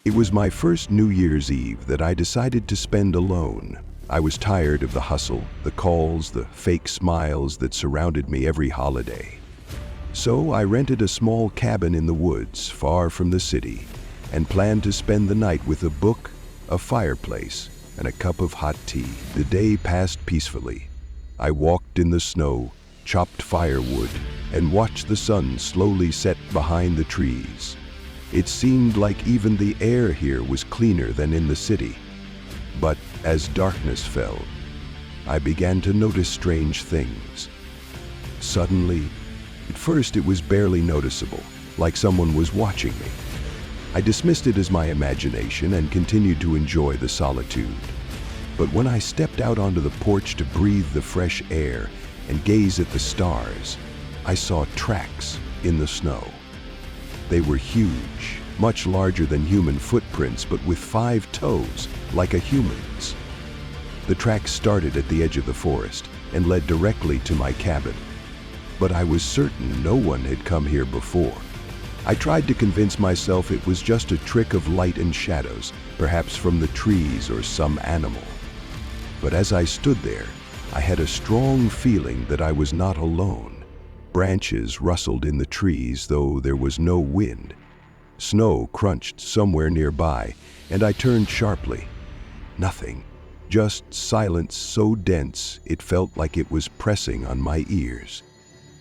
It was my first New Year's Eve that I decided to spend alone. I was tired of the hustle, the calls, the fake smiles that surrounded me every holiday. So I rented a small cabin in the woods, far from the city, and planned to spend the night with a book, a fireplace, and a cup of hot tea. The day passed peacefully. I walked in the snow, chopped firewood, and watched the sun slowly set behind the trees. It seemed like even the air here was cleaner than in the city. But as darkness fell, I began to notice strange things. Suddenly, at first it was barely noticeable, like someone was watching me. I dismissed it as my imagination and continued to enjoy the solitude. But when I stepped out onto the porch to breathe the fresh air and gaze at the stars, I saw tracks in the snow. They were huge, much larger than human footprints, but with 5 toes, like a human's. The tracks started at the edge of the forest and led directly to my cabin. But I was certain no one had come here before. I tried to convince myself it was just a trick of light and shadows, perhaps from the trees or some animal. But as I stood there, I had a strong feeling that I was not alone. Branches rustled in the trees, though there was no wind. Snow crunched somewhere nearby, and I turned sharply. Nothing, just silence so dense it felt like it was pressing on my ears.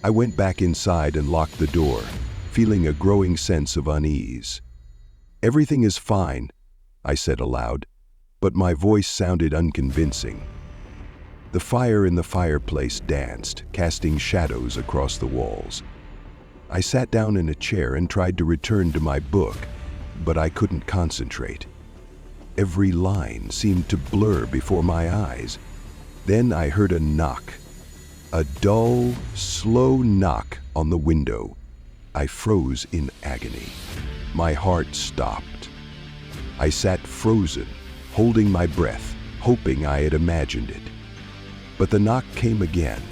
I went back inside and locked the door, feeling a growing sense of unease. "Everything is fine," I said aloud, but my voice sounded unconvincing. The fire in the fireplace danced, casting shadows across the walls. I sat down in a chair and tried to return to my book, but I couldn't concentrate. Every line seemed to blur before my eyes. Then I heard a knock, a dull, slow knock on the window. I froze in agony. My heart stopped. I sat frozen, holding my breath, hoping I had imagined it. But the knock came again.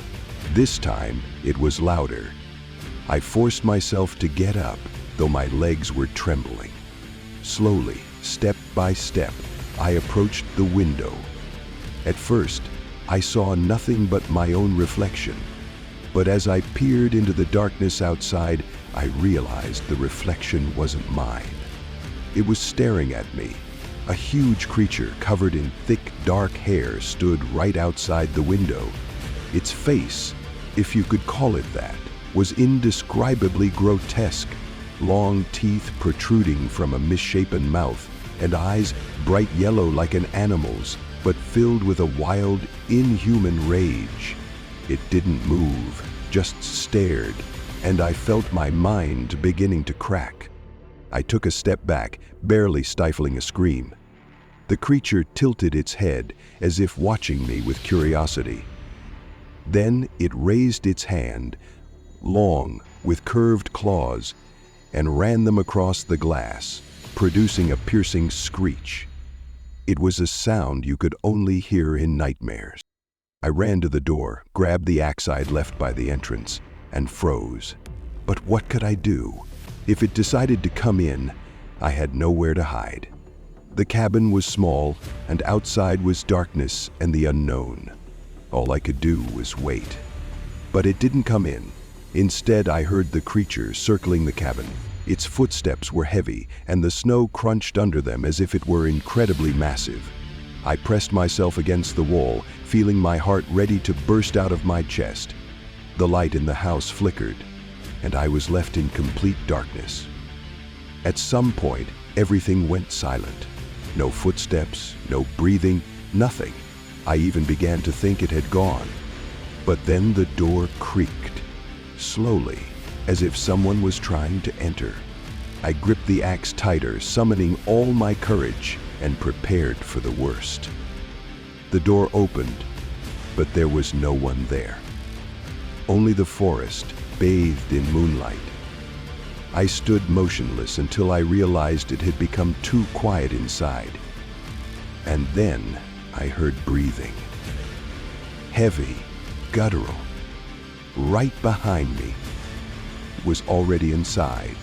This time, it was louder. I forced myself to get up, though my legs were trembling. Slowly, step by step, I approached the window. At first, I saw nothing but my own reflection. But as I peered into the darkness outside, I realized the reflection wasn't mine. It was staring at me. A huge creature covered in thick, dark hair stood right outside the window. Its face, if you could call it that, was indescribably grotesque. Long teeth protruding from a misshapen mouth, and eyes bright yellow like an animal's, but filled with a wild, inhuman rage. It didn't move, just stared, and I felt my mind beginning to crack. I took a step back, barely stifling a scream. The creature tilted its head, as if watching me with curiosity. Then it raised its hand, long, with curved claws, and ran them across the glass, producing a piercing screech. It was a sound you could only hear in nightmares. I ran to the door, grabbed the axe I'd left by the entrance, and froze. But what could I do? If it decided to come in, I had nowhere to hide. The cabin was small, and outside was darkness and the unknown. All I could do was wait. But it didn't come in. Instead, I heard the creature circling the cabin. Its footsteps were heavy, and the snow crunched under them as if it were incredibly massive. I pressed myself against the wall, feeling my heart ready to burst out of my chest. The light in the house flickered, and I was left in complete darkness. At some point, everything went silent. No footsteps, no breathing, nothing. I even began to think it had gone. But then the door creaked, slowly, as if someone was trying to enter. I gripped the axe tighter, summoning all my courage, and prepared for the worst. The door opened, but there was no one there. Only the forest, bathed in moonlight. I stood motionless until I realized it had become too quiet inside. And then I heard breathing. Heavy, guttural. Right behind me. Was already inside.